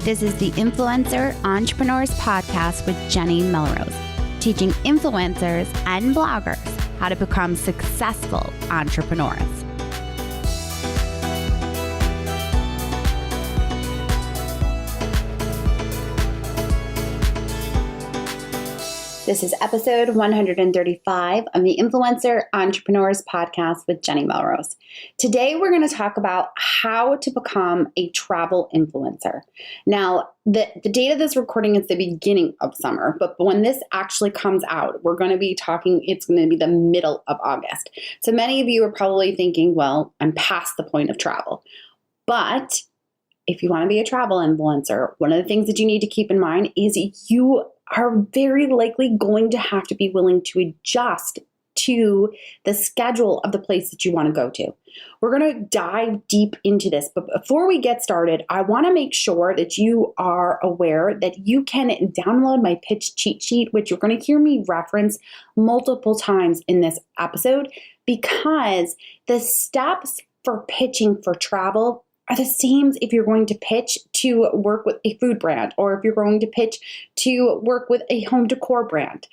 This is the Influencer Entrepreneurs Podcast with Jenny Melrose, teaching influencers and bloggers how to become successful entrepreneurs. This is episode 135 of the Influencer Entrepreneurs Podcast with Jenny Melrose. Today, we're going to talk about how to become a travel influencer. Now, the date of this recording is the beginning of summer, but when this actually comes out, we're going to be talking, it's going to be the middle of August. So many of you are probably thinking, well, I'm past the point of travel. But if you want to be a travel influencer, one of the things that you need to keep in mind is you are very likely going to have to be willing to adjust to the schedule of the place that you want to go to. We're going to dive deep into this, but before we get started, I want to make sure that you are aware that you can download my pitch cheat sheet, which you're going to hear me reference multiple times in this episode, because the steps for pitching for travel are the same if you're going to pitch to work with a food brand or if you're going to pitch to work with a home decor brand.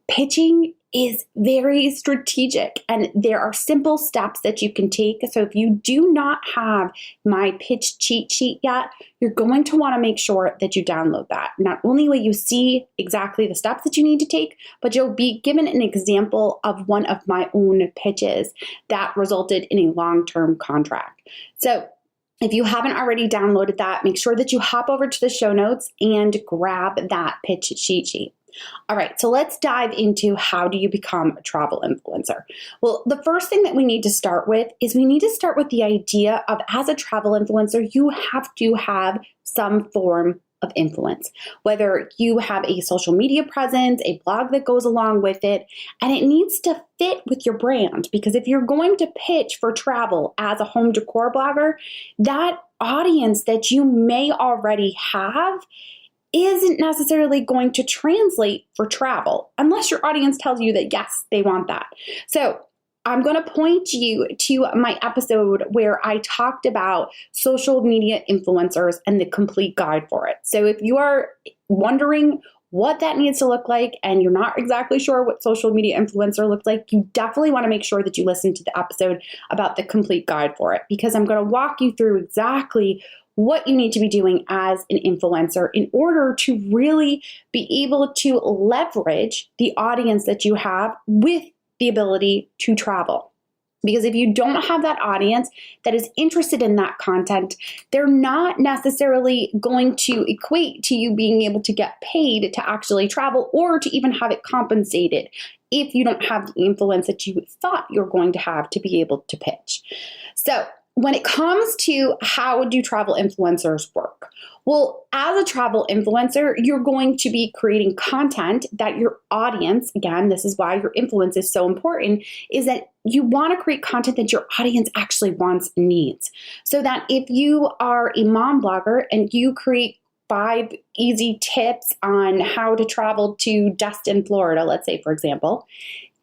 Pitching is very strategic and there are simple steps that you can take. So if you do not have my pitch cheat sheet yet, you're going to want to make sure that you download that. Not only will you see exactly the steps that you need to take, but you'll be given an example of one of my own pitches that resulted in a long-term contract. So if you haven't already downloaded that, make sure that you hop over to the show notes and grab that pitch cheat sheet. All right, so let's dive into how do you become a travel influencer. Well, the first thing that we need to start with is we need to start with the idea of, as a travel influencer, you have to have some form of influence, whether you have a social media presence, a blog that goes along with it, and it needs to fit with your brand. Because if you're going to pitch for travel as a home decor blogger, that audience that you may already have isn't necessarily going to translate for travel unless your audience tells you that, yes, they want that. So I'm going to point you to my episode where I talked about social media influencers and the complete guide for it. So if you are wondering what that needs to look like and you're not exactly sure what social media influencer looks like, you definitely want to make sure that you listen to the episode about the complete guide for it, because I'm going to walk you through exactly what you need to be doing as an influencer in order to really be able to leverage the audience that you have with the ability to travel. Because if you don't have that audience that is interested in that content, they're not necessarily going to equate to you being able to get paid to actually travel or to even have it compensated if you don't have the influence that you thought you're going to have to be able to pitch. So when it comes to how do travel influencers work? Well, as a travel influencer, you're going to be creating content that your audience, again, this is why your influence is so important, is that you want to create content that your audience actually wants and needs. So that if you are a mom blogger and you create 5 easy tips on how to travel to Destin, Florida, let's say, for example,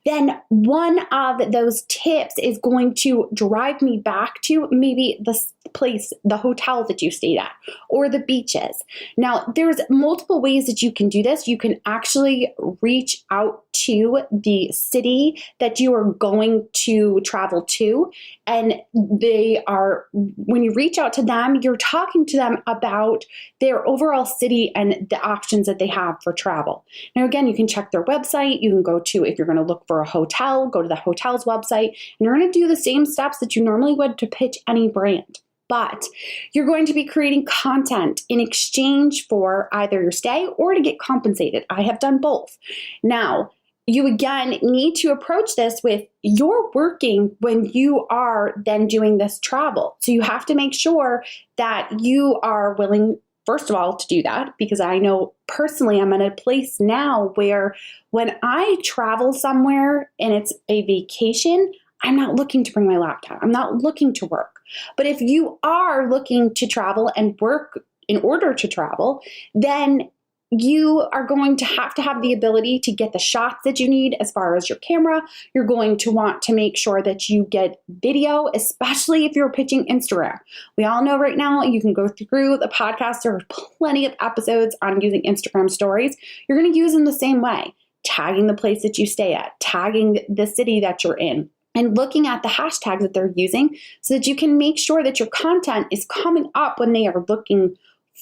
then one of those tips is going to drive me back to maybe the place, the hotel that you stayed at, or the beaches. Now, there's multiple ways that you can do this. You can actually reach out to the city that you are going to travel to, and when you reach out to them, you're talking to them about their overall city and the options that they have for travel. Now, again, you can check their website. You can go to, if you're going to look for a hotel, go to the hotel's website, and you're going to do the same steps that you normally would to pitch any brand. But you're going to be creating content in exchange for either your stay or to get compensated. I have done both. Now, you again need to approach this with you're working when you are then doing this travel. So you have to make sure that you are willing, first of all, to do that, because I know personally I'm in a place now where when I travel somewhere and it's a vacation, I'm not looking to bring my laptop. I'm not looking to work. But if you are looking to travel and work in order to travel, then you are going to have the ability to get the shots that you need as far as your camera. You're going to want to make sure that you get video, especially if you're pitching Instagram. We all know right now you can go through the podcast. There are plenty of episodes on using Instagram stories. You're going to use them the same way, tagging the place that you stay at, tagging the city that you're in, and looking at the hashtags that they're using so that you can make sure that your content is coming up when they are looking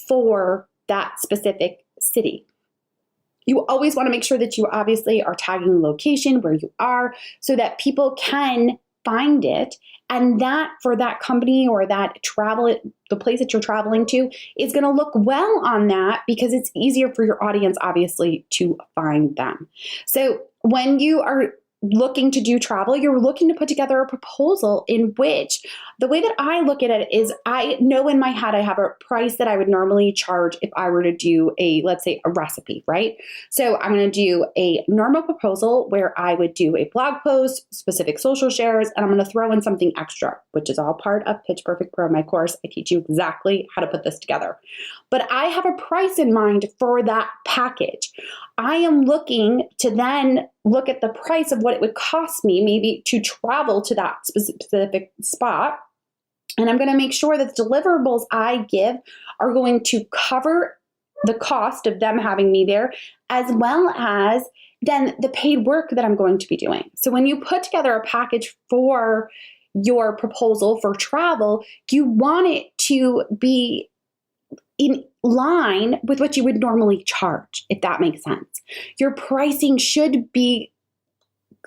for that specific city. You always want to make sure that you obviously are tagging the location where you are so that people can find it, and that for that company or that the place that you're traveling to is going to look well on that because it's easier for your audience obviously to find them. So when you are looking to do travel, you're looking to put together a proposal in which the way that I look at it is I know in my head I have a price that I would normally charge if I were to do let's say a recipe, right? So I'm going to do a normal proposal where I would do a blog post, specific social shares, and I'm going to throw in something extra, which is all part of Pitch Perfect Pro, my course. I teach you exactly how to put this together. But I have a price in mind for that package. I am looking to then look at the price of what it would cost me maybe to travel to that specific spot. And I'm going to make sure that the deliverables I give are going to cover the cost of them having me there, as well as then the paid work that I'm going to be doing. So when you put together a package for your proposal for travel, you want it to be in line with what you would normally charge, if that makes sense. Your pricing should be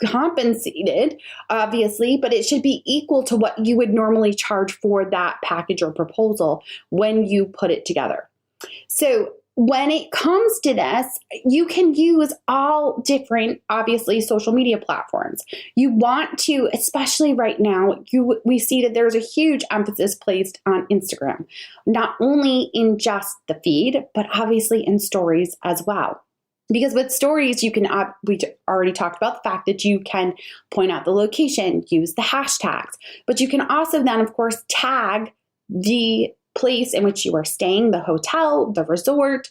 compensated, obviously, but it should be equal to what you would normally charge for that package or proposal when you put it together. So when it comes to this, you can use all different, obviously, social media platforms. You want to, especially right now, we see that there's a huge emphasis placed on Instagram, not only in just the feed, but obviously in stories as well. Because with stories, we already talked about the fact that you can point out the location, use the hashtags, but you can also then, of course, tag the place in which you are staying, the hotel, the resort,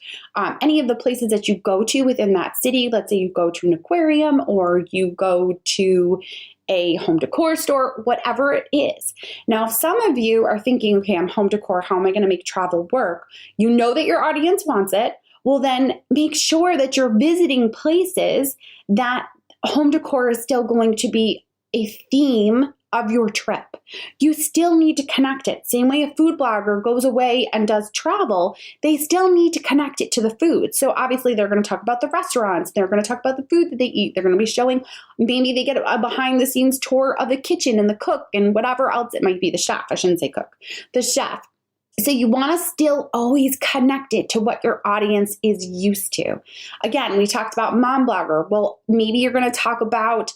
any of the places that you go to within that city. Let's say you go to an aquarium or you go to a home decor store, whatever it is. Now, if some of you are thinking, okay, I'm home decor, how am I going to make travel work? You know that your audience wants it. Well, then make sure that you're visiting places that home decor is still going to be a theme of your trip. You still need to connect it. Same way a food blogger goes away and does travel, they still need to connect it to the food. So obviously they're going to talk about the restaurants. They're going to talk about the food that they eat. They're going to be showing, maybe they get a behind the scenes tour of the kitchen and the cook and whatever else it might be, the chef. I shouldn't say cook, the chef. So you want to still always connect it to what your audience is used to. Again, we talked about mom blogger. Well, maybe you're going to talk about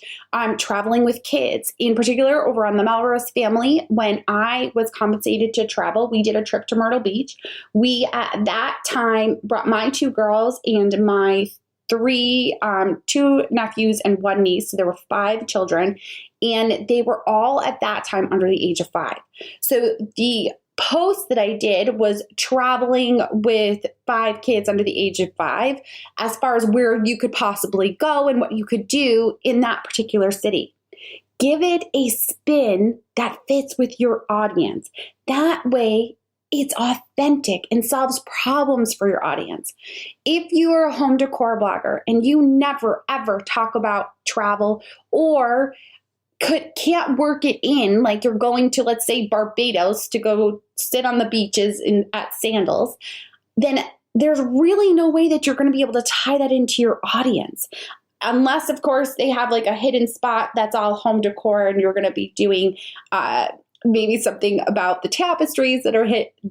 traveling with kids. In particular, over on the Melrose family, when I was compensated to travel, we did a trip to Myrtle Beach. We, at that time, brought my 2 girls and my 2 nephews and 1 niece. So there were 5 children, and they were all at that time under the age of 5. So the post that I did was traveling with 5 kids under the age of 5 as far as where you could possibly go and what you could do in that particular city. Give it a spin that fits with your audience. That way, it's authentic and solves problems for your audience. If you are a home decor blogger and you never, ever talk about travel or can't work it in, like you're going to, let's say, Barbados to go sit on the beaches at Sandals, then there's really no way that you're going to be able to tie that into your audience. Unless, of course, they have like a hidden spot that's all home decor and you're going to be doing maybe something about the tapestries that are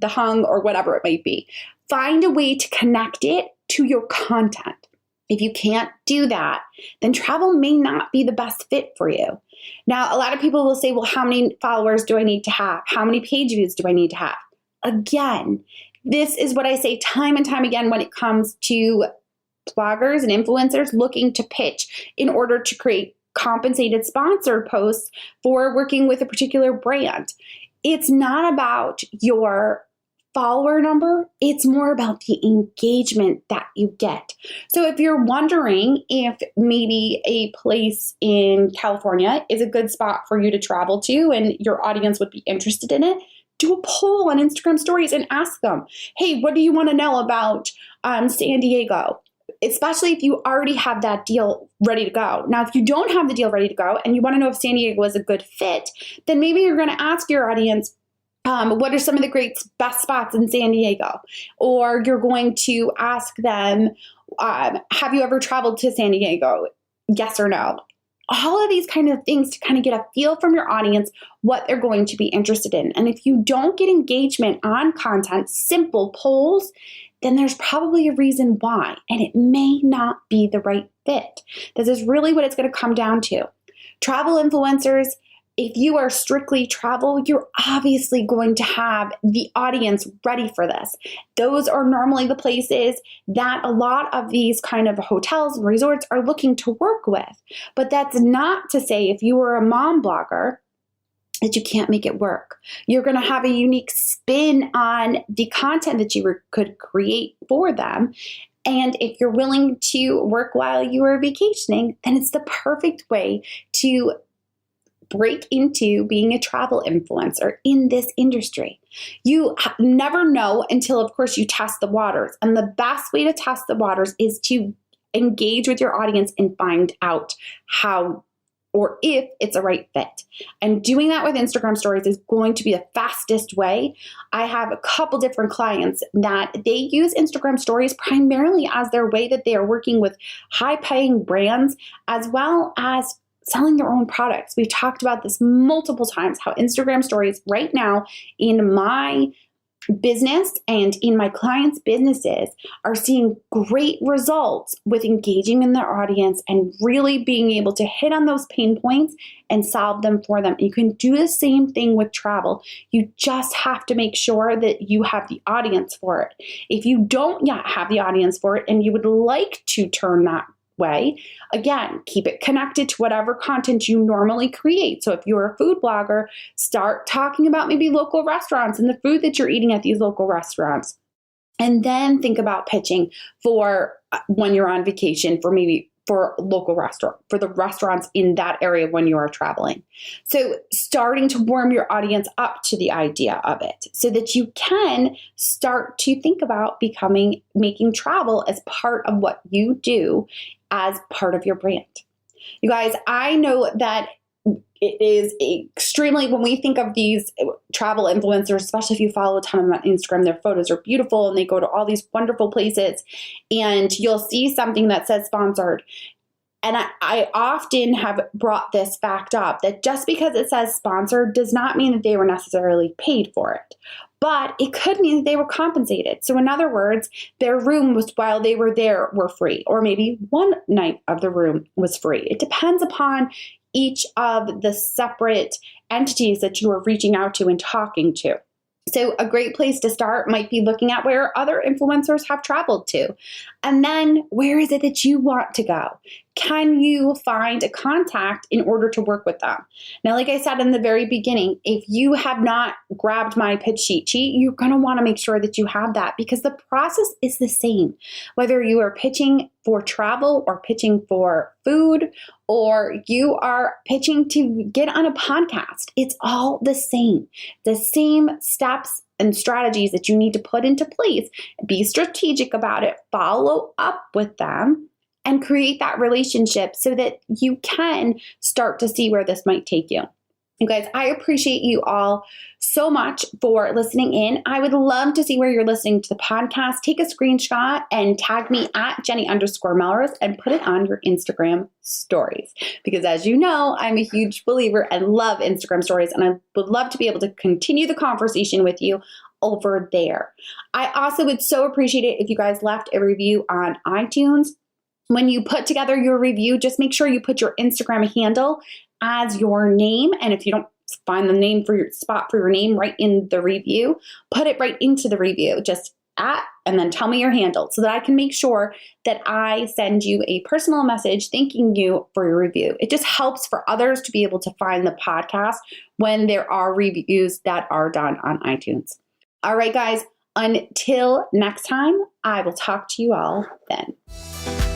hung or whatever it might be. Find a way to connect it to your content. If you can't do that, then travel may not be the best fit for you. Now, a lot of people will say, well, how many followers do I need to have? How many page views do I need to have? Again, this is what I say time and time again when it comes to bloggers and influencers looking to pitch in order to create compensated sponsored posts for working with a particular brand. It's not about your follower number. It's more about the engagement that you get. So if you're wondering if maybe a place in California is a good spot for you to travel to and your audience would be interested in it, do a poll on Instagram stories and ask them, hey, what do you want to know about San Diego? Especially if you already have that deal ready to go. Now, if you don't have the deal ready to go and you want to know if San Diego is a good fit, then maybe you're going to ask your audience, what are some of the best spots in San Diego? Or you're going to ask them, have you ever traveled to San Diego? Yes or no? All of these kind of things to kind of get a feel from your audience what they're going to be interested in. And if you don't get engagement on content, simple polls, then there's probably a reason why, and it may not be the right fit. This is really what it's going to come down to. Travel influencers, if you are strictly travel, you're obviously going to have the audience ready for this. Those are normally the places that a lot of these kind of hotels and resorts are looking to work with. But that's not to say if you were a mom blogger that you can't make it work. You're going to have a unique spin on the content that you could create for them. And if you're willing to work while you are vacationing, then it's the perfect way to break into being a travel influencer in this industry. You never know until, of course, you test the waters. And the best way to test the waters is to engage with your audience and find out how or if it's a right fit. And doing that with Instagram stories is going to be the fastest way. I have a couple different clients that they use Instagram stories primarily as their way that they are working with high-paying brands as well as selling their own products. We've talked about this multiple times, how Instagram stories right now in my business and in my clients' businesses are seeing great results with engaging in their audience and really being able to hit on those pain points and solve them for them. You can do the same thing with travel. You just have to make sure that you have the audience for it. If you don't yet have the audience for it and you would like to turn that way, again, keep it connected to whatever content you normally create. So if you're a food blogger, start talking about maybe local restaurants and the food that you're eating at these local restaurants. And then think about pitching for when you're on vacation for local restaurant, for the restaurants in that area when you are traveling. So starting to warm your audience up to the idea of it so that you can start to think about making travel as part of what you do as part of your brand. You guys, I know that it is extremely, when we think of these travel influencers, especially if you follow a ton of them on Instagram, their photos are beautiful and they go to all these wonderful places and you'll see something that says sponsored. And I often have brought this fact up that just because it says sponsored does not mean that they were necessarily paid for it. But it could mean that they were compensated. So in other words, their room was, while they were there, were free. Or maybe one night of the room was free. It depends upon each of the separate entities that you are reaching out to and talking to. So a great place to start might be looking at where other influencers have traveled to. And then where is it that you want to go? Can you find a contact in order to work with them? Now, like I said in the very beginning, if you have not grabbed my pitch sheet, you're going to want to make sure that you have that because the process is the same. Whether you are pitching for travel or pitching for food or you are pitching to get on a podcast, it's all the same. The same steps and strategies that you need to put into place. Be strategic about it, follow up with them, and create that relationship so that you can start to see where this might take you. You guys, I appreciate you all so much for listening in. I would love to see where you're listening to the podcast. Take a screenshot and tag me at Jenny_Melrose and put it on your Instagram stories. Because as you know, I'm a huge believer and love Instagram stories, and I would love to be able to continue the conversation with you over there. I also would so appreciate it if you guys left a review on iTunes. When you put together your review, just make sure you put your Instagram handle as your name. And if you don't find the name for your spot for your name right in the review, put it right into the review, just at, and then tell me your handle so that I can make sure that I send you a personal message thanking you for your review. It just helps for others to be able to find the podcast when there are reviews that are done on iTunes. All right, guys. Until next time, I will talk to you all then.